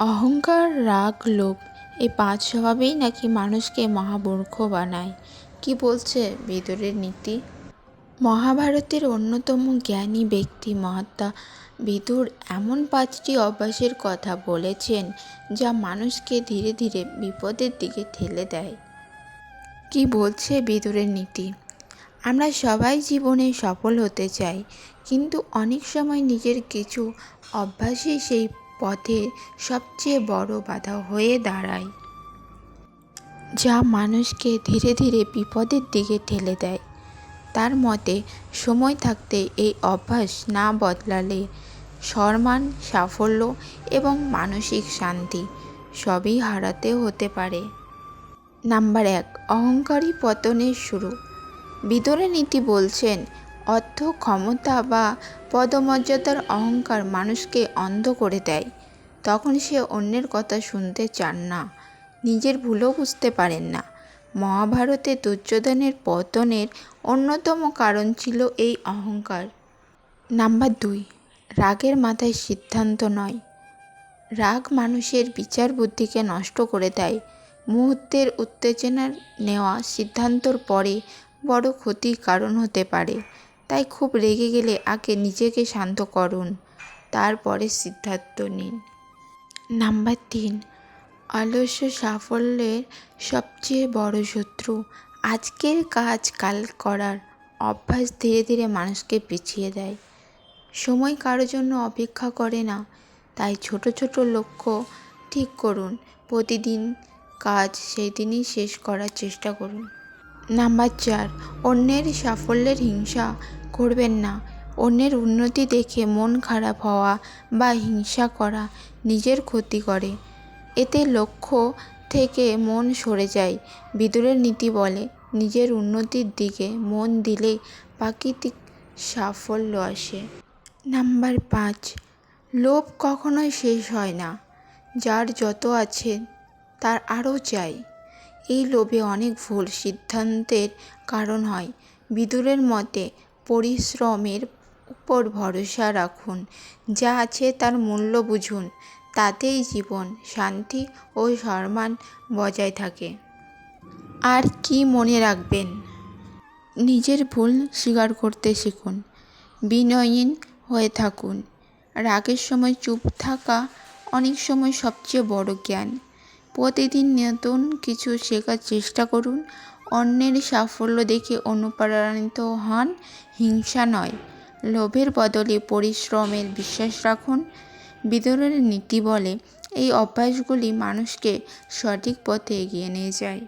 অহংকার, রাগ, লোভ এই ৫ স্বভাবেই নাকি মানুষকে মহামূর্খ বানায়। কি বলছে বিদুরের নীতি? মহাভারতের অন্যতম জ্ঞানী ব্যক্তি মহাত্মা বিদুর এমন ৫টি অভ্যাসের কথা বলেছেন যা মানুষকে ধীরে ধীরে বিপদের দিকে ঠেলে দেয়। কি বলছে বিদুরের নীতি? আমরা সবাই জীবনে সফল হতে চাই, কিন্তু অনেক সময় নিজের কিছু অভ্যাসই সেই পথের সবচেয়ে বড় বাধা হয়ে দাঁড়ায়, যা মানুষকে ধীরে ধীরে বিপদের দিকে ঠেলে দেয়। তার মতে, সময় থাকতে এই অভ্যাস না বদলালে সম্মান, সাফল্য এবং মানসিক শান্তি সবই হারাতে হতে পারে। নাম্বার ১, অহংকারই পতনের শুরু। বিদুরের নীতি বলছেন, অর্থ, ক্ষমতা বা পদমর্যাদার অহংকার মানুষকে অন্ধ করে দেয়। তখন সে অন্যের কথা শুনতে চান না, নিজের ভুলও বুঝতে পারেন না। মহাভারতে দুর্যোধনের পতনের অন্যতম কারণ ছিল এই অহংকার। নাম্বার ২, রাগের মাথায় সিদ্ধান্ত নয়। রাগ মানুষের বিচার বুদ্ধিকে নষ্ট করে দেয়। মুহূর্তের উত্তেজনার নেওয়া সিদ্ধান্তর পরে বড় ক্ষতির কারণ হতে পারে। তাই খুব রেগে গেলে আগে নিজেকে শান্ত করুন, তারপরে সিদ্ধান্ত নিন। নাম্বার ৩, অলস সাফল্যের সবচেয়ে বড় শত্রু। আজকের কাজ কাল করার অভ্যাস ধীরে ধীরে মানুষকে পিছিয়ে দেয়। সময় কারোর জন্য অপেক্ষা করে না, তাই ছোট ছোট লক্ষ্য ঠিক করুন। প্রতিদিন কাজ সেই দিনই শেষ করার চেষ্টা করুন। নাম্বার ৪, অন্যের সাফল্যের হিংসা করবেন না। অন্যের উন্নতি দেখে মন খারাপ হওয়া বা হিংসা করা নিজের ক্ষতি করে। এতে লক্ষ্য থেকে মন সরে যায়। বিদুরের নীতি বলে, নিজের উন্নতির দিকে মন দিলেই প্রাকৃতিক সাফল্য আসে। নাম্বার ৫, লোভ কখনোই শেষ হয় না। যার যত আছে তার আরও চাই। এই লোভে অনেক ভুল সিদ্ধান্তের কারণ হয়। বিদুরের মতে, পরিশ্রমের উপর ভরসা রাখুন, যা আছে তার মূল্য বুঝুন, তাতেই জীবন, শান্তি ও সম্মান বজায় থাকে। আর কি মনে রাখবেন? নিজের ভুল স্বীকার করতে শিখুন, বিনয়ী হয়ে থাকুন। রাগের সময় চুপ থাকা অনেক সময় সবচেয়ে বড় জ্ঞান। প্রতিদিন নতুন কিছু শেখার চেষ্টা করুন। অন্যের সাফল্য দেখে অনুপ্রাণিত হন, হিংসা নয়। লোভের বদলে পরিশ্রমের বিশ্বাস রাখুন। বিদুরের নীতি বলে, এই অভ্যাসগুলি মানুষকে সঠিক পথে এগিয়ে নিয়ে যায়।